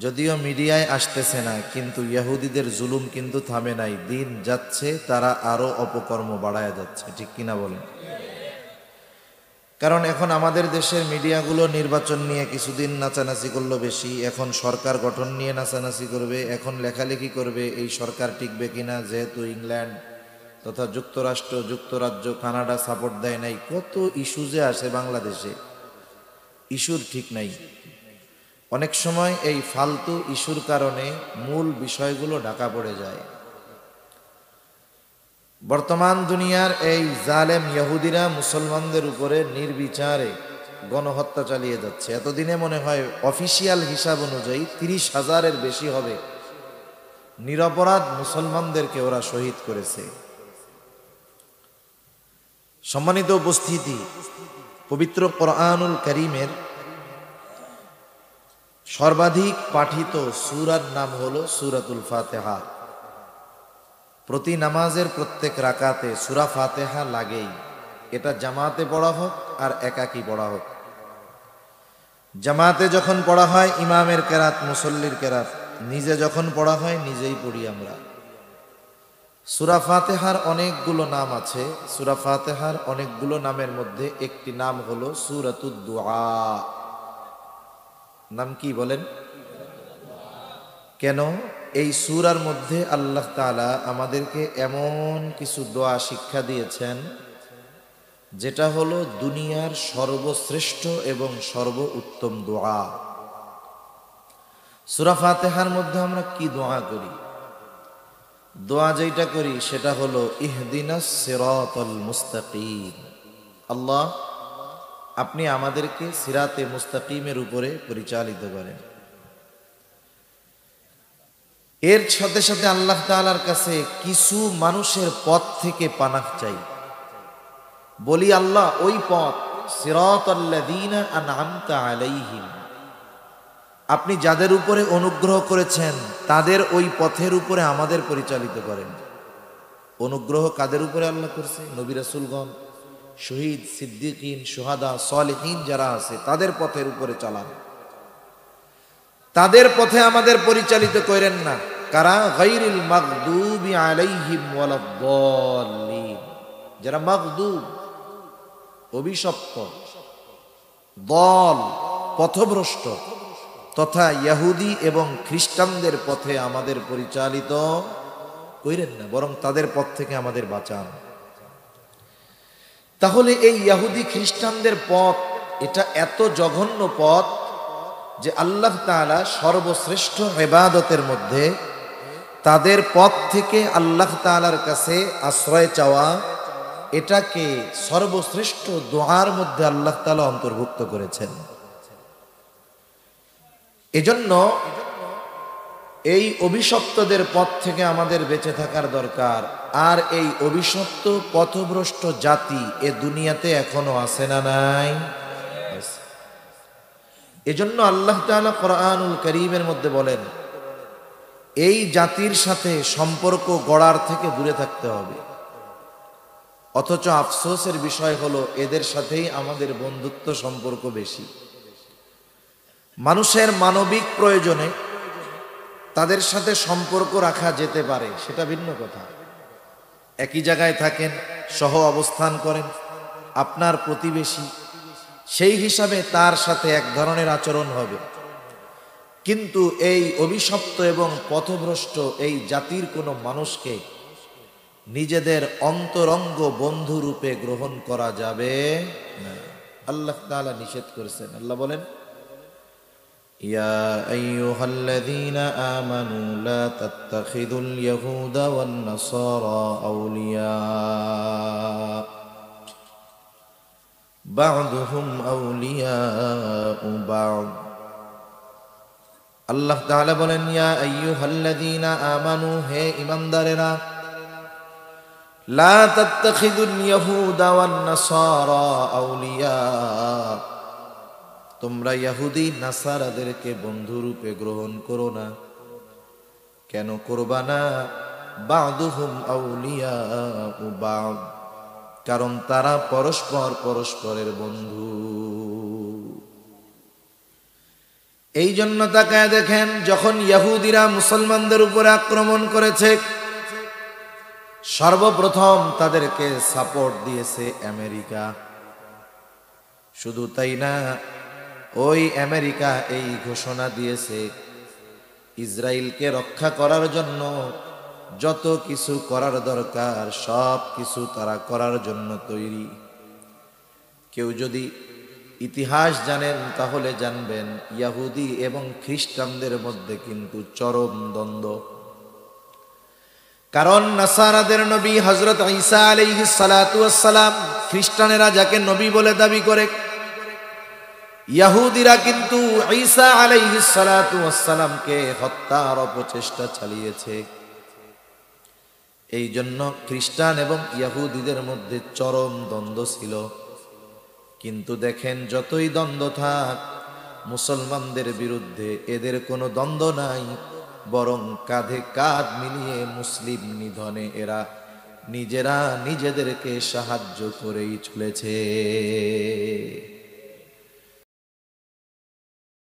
যদিও মিডিয়ায় আসতেছে না, কিন্তু ইহুদিদের জুলুম কিন্তু থামে নাই। দিন যাচ্ছে, তারা আরো অপকর্ম বাড়ায় যাচ্ছে, ঠিক কিনা বলেন? কারণ এখন আমাদের দেশের মিডিয়াগুলো নির্বাচন নিয়ে কিছুদিন নাচানাচি করলো বেশি, এখন সরকার গঠন নিয়ে নাচানাচি করবে, এখন লেখালেখি করবে এই সরকার টিকবে কিনা, যেহেতু ইংল্যান্ড তথা যুক্তরাষ্ট্র, যুক্তরাজ্য, কানাডা সাপোর্ট দেয় নাই। কত ইস্যু যে আসে বাংলাদেশে, ইস্যুর ঠিক নাই। অনেক সময় এই ফালতু ইস্যুর কারণে মূল বিষয়গুলো ঢাকা পড়ে যায়। বর্তমান দুনিয়ার এই জালেম ইহুদিরা মুসলমানদের উপরে নির্বিচারে গণহত্যা চালিয়ে যাচ্ছে। এতদিনে মনে হয় অফিসিয়াল হিসাব অনুযায়ী 30,000-এর বেশি হবে নিরপরাধ মুসলমানদেরকে ওরা শহীদ করেছে। সম্মানিত উপস্থিতি, পবিত্র কোরআনুল কারীমের সর্বাধিক পাঠিত সূরার নাম হলো সূরাতুল ফাতিহা। প্রতি নামাজের প্রত্যেক রাকাতে সূরা ফাতিহা লাগেই, এটা জামাতে পড়া হোক আর একাকী পড়া হোক। জামাতে যখন পড়া হয় ইমামের কেরাত, মুসল্লির কেরাত, নিজে যখন পড়া হয় নিজেই পড়ি আমরা। সূরা ফাতিহার অনেকগুলো নাম আছে। সূরা ফাতিহার অনেকগুলো নামের মধ্যে একটি নাম হলো সূরাতুদ দুআ। নাম কি বলেন? কেন? এই সূরার মধ্যে আল্লাহ তাআলা আমাদেরকে এমন কিছু দোয়া শিক্ষা দিয়েছেন যেটা হলো দুনিয়ার সর্বশ্রেষ্ঠ এবং সর্বোত্তম দোয়া। সূরা ফাতিহার মধ্যে আমরা কি দোয়া করি? দোয়া যেটা করি সেটা হলো ইহদিনাস সিরাতাল মুস্তাকিম। আল্লাহ, আপনি আমাদেরকে সিরাতে মুস্তাকিমের উপরে পরিচালিত করেন। এর সাথে সাথে আল্লাহ তাআলার কাছে কিছু মানুষের পথ থেকে পানাহ চাই। বলি, আল্লাহ ওই পথ সিরাতাল্লাযীনা আনআমতা আলাইহিম, আপনি যাদের উপরে অনুগ্রহ করেছেন তাদের ওই পথের উপরে আমাদের পরিচালিত করেন। অনুগ্রহ কাদের উপরে আল্লাহ করছে? নবী রাসূলগণ, শহীদ, সিদ্দিকিন, শুহাদা, সালেহিন যারা আছে তাদের পথের উপরে চালান। তাদের পথে আমাদের পরিচালিত করেন না। কারা? গায়রিল মাগদুবি আলাইহিম ওয়ালাদ-দাল্লিন, যারা মাগদুব, অভিশপ্ত, দল, পথভ্রষ্ট তথা ইহুদি এবং খ্রিস্টানদের পথে আমাদের পরিচালিত করেন না, বরং তাদের পথ থেকে আমাদের বাঁচান। তাহলে এই ইহুদি খ্রিস্টানদের পথ এটা এত জঘন্য পথ যে আল্লাহ তাআলা সর্বশ্রেষ্ঠ ইবাদতের মধ্যে তাদের পথ থেকে আল্লাহ তাআলার কাছে আশ্রয় চাওয়া, এটাকে সর্বশ্রেষ্ঠ দোয়ার মধ্যে আল্লাহ তাআলা অন্তর্ভুক্ত করেছেন। এজন্য এই অভিশপ্তদের পথ থেকে আমাদের বেঁচে থাকার দরকার। আর এই অভিশপ্ত পথভ্রষ্ট জাতি এ দুনিয়াতে এখনো আছে না নাই? এজন্য আল্লাহ তাআলা কোরআনুল কারীমের মধ্যে বলেন, এই জাতির সাথে সম্পর্ক গড়ার থেকে দূরে থাকতে হবে। অথচ আফসোসের বিষয় হলো এদের সাথেই আমাদের বন্ধুত্ব সম্পর্ক বেশি। মানুষের মানবিক প্রয়োজনে তাদের সাথে সম্পর্ক রাখা যেতে পারে, সেটা ভিন্ন কথা। একই জায়গায় থাকেন, সহ অবস্থান করেন, আপনার প্রতিবেশী, সেই হিসাবে তার সাথে এক ধরনের আচরণ হবে। কিন্তু এই অভিশপ্ত এবং পথভ্রষ্ট এই জাতির কোনো মানুষকে নিজেদের অন্তরঙ্গ বন্ধু রূপে গ্রহণ করা যাবে না। আল্লাহ তাআলা নিষেধ করেছেন। আল্লাহ বলেন, ইয়া আইয়ুহাল্লাযীনা আমানু লা তাত্তাখিযুল ইয়াহুদা ওয়ান নাসারা আউলিয়া বা'দুহুম আউলিয়াউ বা'দ। আল্লাহ তাআলা বলেন, ইয়া আইয়ুহাল্লাযীনা আমানু, হে ঈমানদারেরা, লা তাত্তাখিযুল ইয়াহুদা ওয়ান নাসারা আউলিয়া, তোমরা ইহুদি নাসারাদেরকে বন্ধুরূপে গ্রহণ করো না। কেন করবা না? বা'দুহুম আউলিয়াউ বা'দ, কারণ তারা পরস্পর পরস্পরের বন্ধু। এই জন্য তাকায় দেখেন, যখন ইহুদিরা মুসলমানদের উপরে আক্রমণ করেছে, সর্বপ্রথম তাদেরকে সাপোর্ট দিয়েছে আমেরিকা। শুধু তাই না, ওই আমেরিকা এই ঘোষণা দিয়েছে, ইসরায়েলকে রক্ষা করার জন্য যত কিছু করার দরকার সব কিছু তারা করার জন্য তৈরি। কেউ যদি ইতিহাস জানেন তাহলে জানবেন, ইহুদি এবং খ্রিস্টানদের মধ্যে কিন্তু চরম দ্বন্দ্ব। কারণ নাসারাদের নবী হযরত ঈসা আলাইহিস সালাতু ওয়াস সালাম, খ্রিস্টানেরা যাকে নবী বলে দাবি করে, ইহুদিরা কিন্তু ঈসা আলাইহিস সালাতু ওয়াস সালামকে হত্যার অপচেষ্টা চালিয়েছে। এই জন্য খ্রিস্টান এবং ইহুদিদের মধ্যে চরম দ্বন্দ্ব ছিল। কিন্তু দেখেন, যতই দ্বন্দ্ব থাক, মুসলমানদের বিরুদ্ধে এদের কোনো দ্বন্দ্ব নাই, বরং কাঁধে কাঁধ মিলিয়ে মুসলিম নিধনে এরা নিজেরা নিজেদেরকে সাহায্য করেই চলেছে।